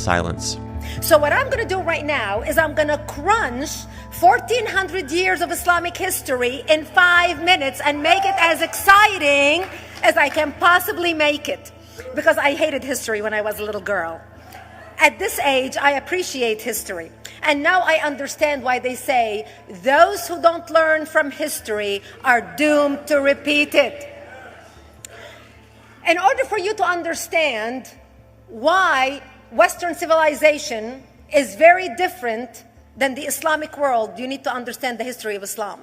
Silence. So what I'm going to do right now is I'm going to crunch 1400 years of Islamic history in 5 minutes and make it as exciting as I can possibly make it. Because I hated history when I was a little girl. At this age, I appreciate history. And now I understand why they say those who don't learn from history are doomed to repeat it. In order for you to understand why Western civilization is very different than the Islamic world, you need to understand the history of Islam.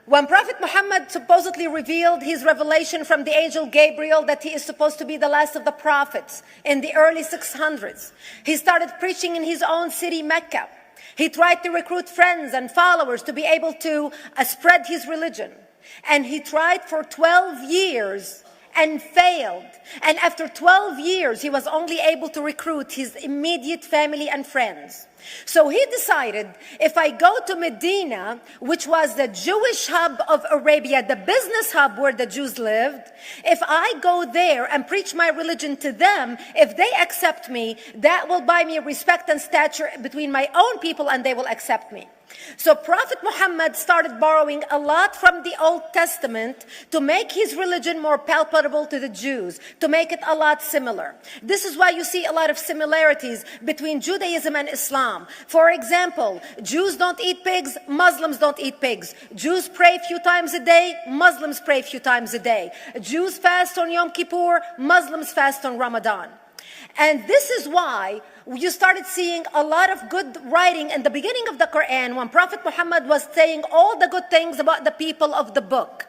When Prophet Muhammad supposedly revealed his revelation from the angel Gabriel that he is supposed to be the last of the prophets in the early 600s, he started preaching in his own city, Mecca. He tried to recruit friends and followers to be able to spread his religion. And he tried for 12 years and failed. And after 12 years, he was only able to recruit his immediate family and friends. So he decided, if I go to Medina, which was the Jewish hub of Arabia, the business hub where the Jews lived, if I go there and preach my religion to them, if they accept me, that will buy me respect and stature between my own people, and they will accept me. So Prophet Muhammad started borrowing a lot from the Old Testament to make his religion more palpable to the Jews, to make it a lot similar. This is why you see a lot of similarities between Judaism and Islam. For example, Jews don't eat pigs, Muslims don't eat pigs. Jews pray a few times a day, Muslims pray a few times a day. Jews fast on Yom Kippur, Muslims fast on Ramadan. And this is why you started seeing a lot of good writing in the beginning of the Quran when Prophet Muhammad was saying all the good things about the people of the book.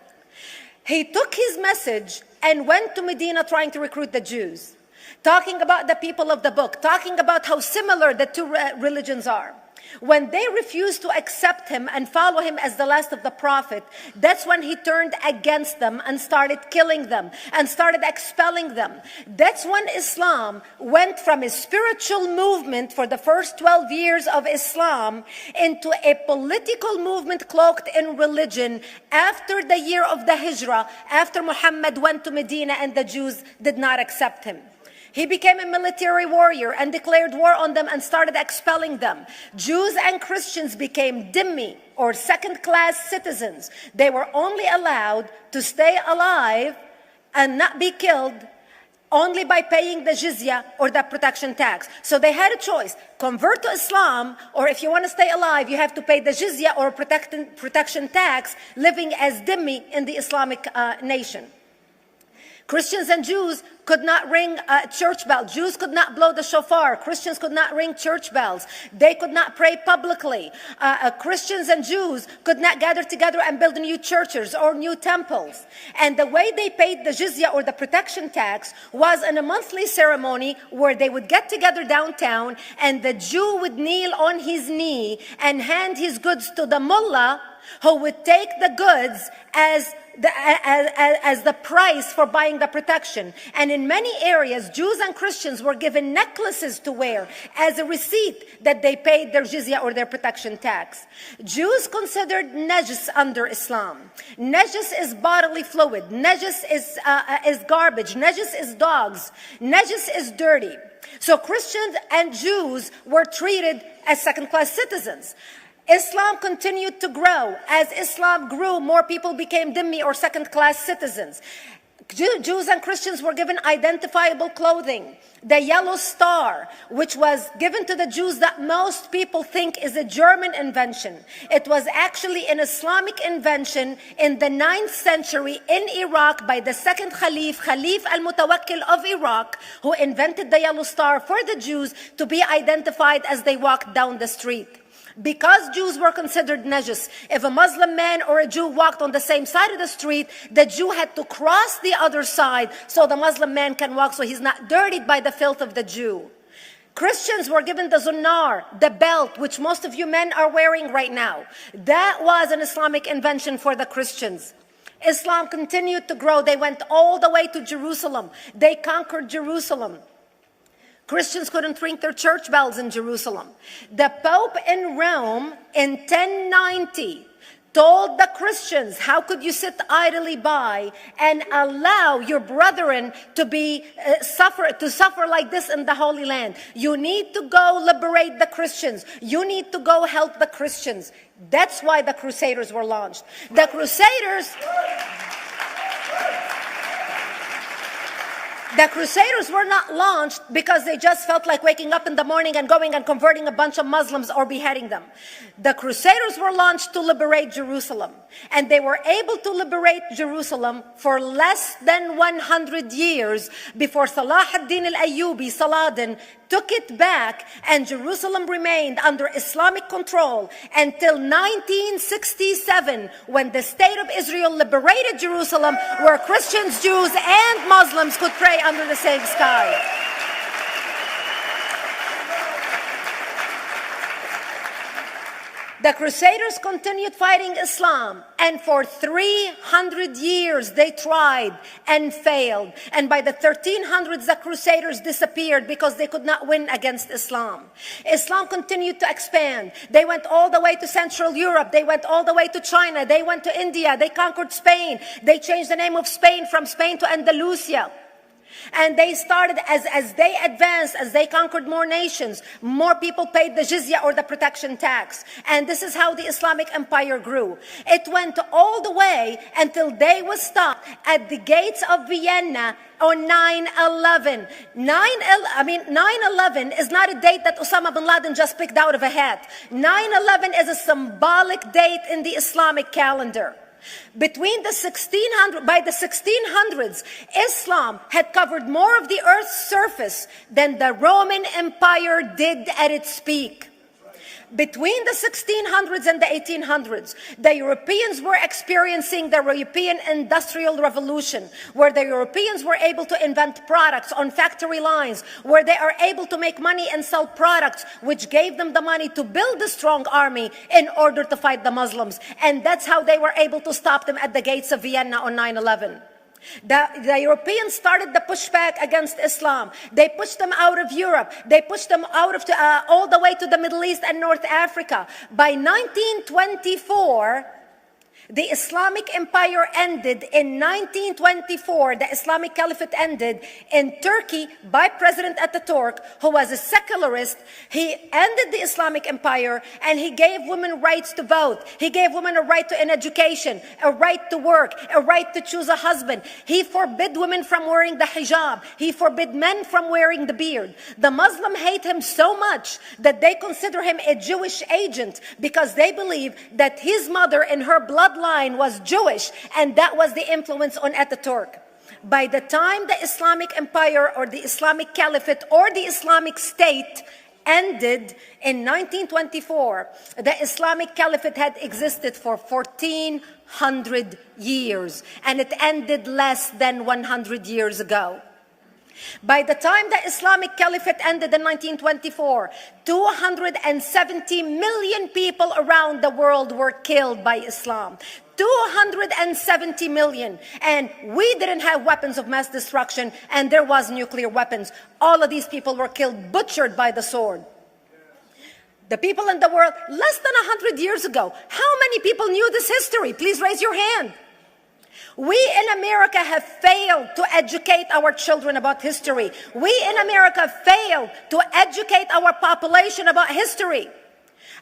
He took his message and went to Medina trying to recruit the Jews, talking about the people of the book, talking about how similar the two religions are. When they refused to accept him and follow him as the last of the prophet, that's when he turned against them and started killing them and started expelling them. That's when Islam went from a spiritual movement for the first 12 years of Islam into a political movement cloaked in religion after the year of the Hijrah, after Muhammad went to Medina and the Jews did not accept him. He became a military warrior and declared war on them and started expelling them. Jews and Christians became dhimmi, or second-class citizens. They were only allowed to stay alive and not be killed only by paying the jizya or the protection tax. So they had a choice: convert to Islam, or if you want to stay alive, you have to pay the jizya or protection tax, living as dhimmi in the Islamic nation. Christians and Jews could not ring church bells. Jews could not blow the shofar. Christians could not ring church bells. They could not pray publicly. Christians and Jews could not gather together and build new churches or new temples. And the way they paid the jizya or the protection tax was in a monthly ceremony where they would get together downtown and the Jew would kneel on his knee and hand his goods to the mullah, who would take the goods as the price for buying the protection. And in many areas, Jews and Christians were given necklaces to wear as a receipt that they paid their jizya or their protection tax. Jews considered najis under Islam. Najis is bodily fluid. Najis is garbage. Najis is dogs. Najis is dirty. So Christians and Jews were treated as second-class citizens. Islam continued to grow. As Islam grew, more people became dhimmi or second-class citizens. Jews and Christians were given identifiable clothing. The yellow star, which was given to the Jews that most people think is a German invention. It was actually an Islamic invention in the 9th century in Iraq by the second Khalif al-Mutawakkil of Iraq, who invented the yellow star for the Jews to be identified as they walked down the street. Because Jews were considered najis, if a Muslim man or a Jew walked on the same side of the street, the Jew had to cross the other side so the Muslim man can walk, so he's not dirtied by the filth of the Jew. Christians were given the zunnar, the belt, which most of you men are wearing right now. That was an Islamic invention for the Christians. Islam continued to grow. They went all the way to Jerusalem. They conquered Jerusalem. Christians couldn't ring their church bells in Jerusalem. The Pope in Rome in 1090 told the Christians, how could you sit idly by and allow your brethren to be suffer like this in the Holy Land? You need to go liberate the Christians. You need to go help the Christians. That's why the Crusaders were launched. The Crusaders were not launched because they just felt like waking up in the morning and going and converting a bunch of Muslims or beheading them. The Crusaders were launched to liberate Jerusalem. And they were able to liberate Jerusalem for less than 100 years before Salah ad-Din al-Ayyubi, Saladin, took it back, and Jerusalem remained under Islamic control until 1967, when the State of Israel liberated Jerusalem, where Christians, Jews, and Muslims could pray under the same sky. The Crusaders continued fighting Islam, and for 300 years they tried and failed. And by the 1300s, the Crusaders disappeared because they could not win against Islam. Islam continued to expand. They went all the way to Central Europe. They went all the way to China. They went to India. They conquered Spain. They changed the name of Spain from Spain to Andalusia. And they started, as they advanced, as they conquered more nations, more people paid the jizya, or the protection tax. And this is how the Islamic Empire grew. It went all the way until they was stopped at the gates of Vienna on 9/11. 9/11 is not a date that Osama bin Laden just picked out of a hat. 9/11 is a symbolic date in the Islamic calendar. By the 1600s, Islam had covered more of the earth's surface than the Roman Empire did at its peak. Between the 1600s and the 1800s, the Europeans were experiencing the European Industrial Revolution, where the Europeans were able to invent products on factory lines, where they are able to make money and sell products, which gave them the money to build a strong army in order to fight the Muslims. And that's how they were able to stop them at the gates of Vienna on 9/11. The Europeans started the pushback against Islam. They pushed them out of Europe. They pushed them out of all the way to the Middle East and North Africa. By 1924, the Islamic Empire ended. In 1924, the Islamic Caliphate ended in Turkey by President Ataturk, who was a secularist. He ended the Islamic Empire, and he gave women rights to vote. He gave women a right to an education, a right to work, a right to choose a husband. He forbid women from wearing the hijab. He forbid men from wearing the beard. The Muslims hate him so much that they consider him a Jewish agent, because they believe that his mother and her bloodline was Jewish, and that was the influence on Ataturk. By the time the Islamic Empire, or the Islamic Caliphate, or the Islamic State ended in 1924, the Islamic Caliphate had existed for 1400 years, and it ended less than 100 years ago. By the time the Islamic Caliphate ended in 1924, 270 million people around the world were killed by Islam. 270 million. And we didn't have weapons of mass destruction, and there was nuclear weapons. All of these people were killed, butchered by the sword. The people in the world, less than 100 years ago, how many people knew this history? Please raise your hand. We in America have failed to educate our children about history. We in America failed to educate our population about history.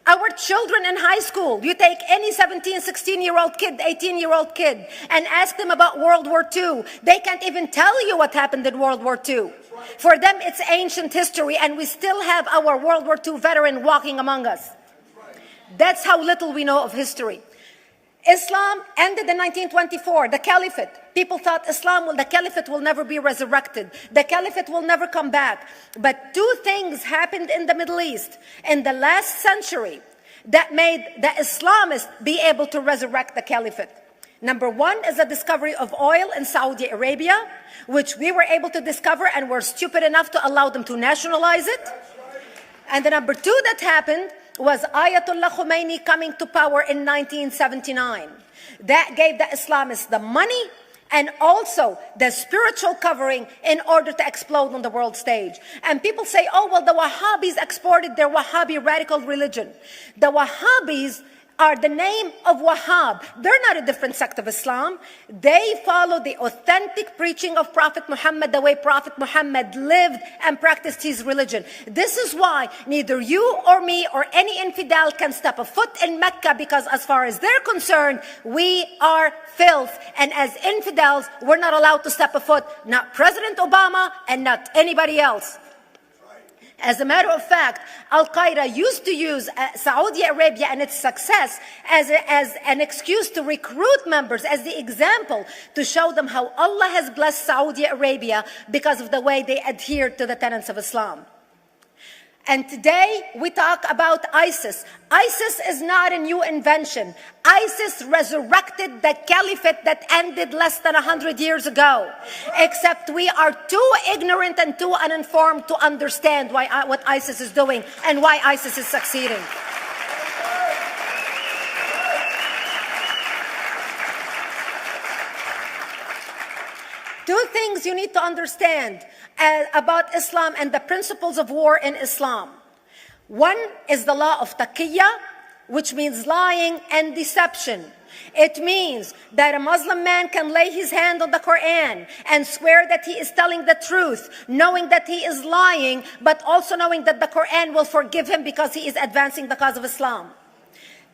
Our children in high school, you take any 17, 16-year-old kid, 18-year-old kid, and ask them about World War II. They can't even tell you what happened in World War II. For them, it's ancient history, and we still have our World War II veteran walking among us. That's how little we know of history. Islam ended in 1924, the Caliphate. People thought the Caliphate will never be resurrected. The Caliphate will never come back. But two things happened in the Middle East in the last century that made the Islamists be able to resurrect the Caliphate. Number one is the discovery of oil in Saudi Arabia, which we were able to discover and were stupid enough to allow them to nationalize it. And the number two that happened was Ayatollah Khomeini coming to power in 1979. That gave the Islamists the money and also the spiritual covering in order to explode on the world stage. And people say, oh, well, the Wahhabis exported their Wahhabi radical religion. The Wahhabis are the name of Wahhab. They're not a different sect of Islam. They follow the authentic preaching of Prophet Muhammad, the way Prophet Muhammad lived and practiced his religion. This is why neither you or me or any infidel can step a foot in Mecca, because as far as they're concerned, we are filth. And as infidels, we're not allowed to step a foot, not President Obama and not anybody else. As a matter of fact, Al-Qaeda used to use Saudi Arabia and its success as an excuse to recruit members, as the example to show them how Allah has blessed Saudi Arabia because of the way they adhere to the tenets of Islam. And today we talk about ISIS. ISIS is not a new invention. ISIS resurrected the caliphate that ended less than 100 years ago. Except we are too ignorant and too uninformed to understand what ISIS is doing and why ISIS is succeeding. Two things you need to understand about Islam and the principles of war in Islam. One is the law of taqiyya, which means lying and deception. It means that a Muslim man can lay his hand on the Quran and swear that he is telling the truth, knowing that he is lying, but also knowing that the Quran will forgive him because he is advancing the cause of Islam.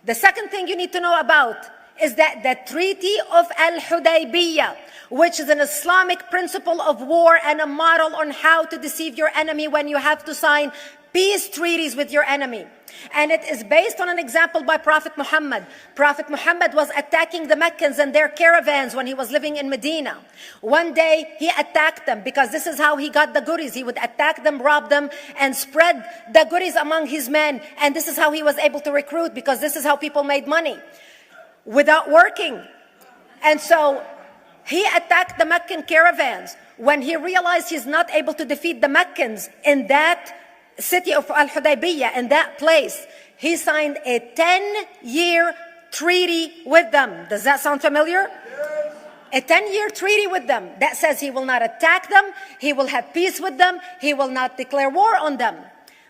The second thing you need to know about is that the Treaty of Al-Hudaybiyah, which is an Islamic principle of war and a model on how to deceive your enemy when you have to sign peace treaties with your enemy. And it is based on an example by Prophet Muhammad. Prophet Muhammad was attacking the Meccans and their caravans when he was living in Medina. One day he attacked them because this is how he got the goodies. He would attack them, rob them, and spread the goodies among his men. And this is how he was able to recruit, because this is how people made money without working. And so he attacked the Meccan caravans. When he realized he's not able to defeat the Meccans in that city of Al-Hudaybiyah, in that place, he signed a 10-year treaty with them. Does that sound familiar? Yes. A 10-year treaty with them that says he will not attack them, he will have peace with them, he will not declare war on them.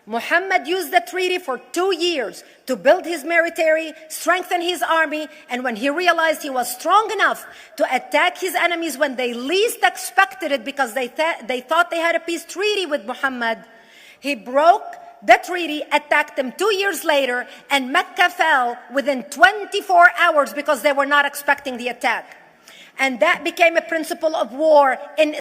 Muhammad used the treaty for 2 years to build his military, strengthen his army, and when he realized he was strong enough to attack his enemies when they least expected it, because they thought they had a peace treaty with Muhammad, he broke the treaty, attacked them 2 years later, and Mecca fell within 24 hours because they were not expecting the attack. And that became a principle of war in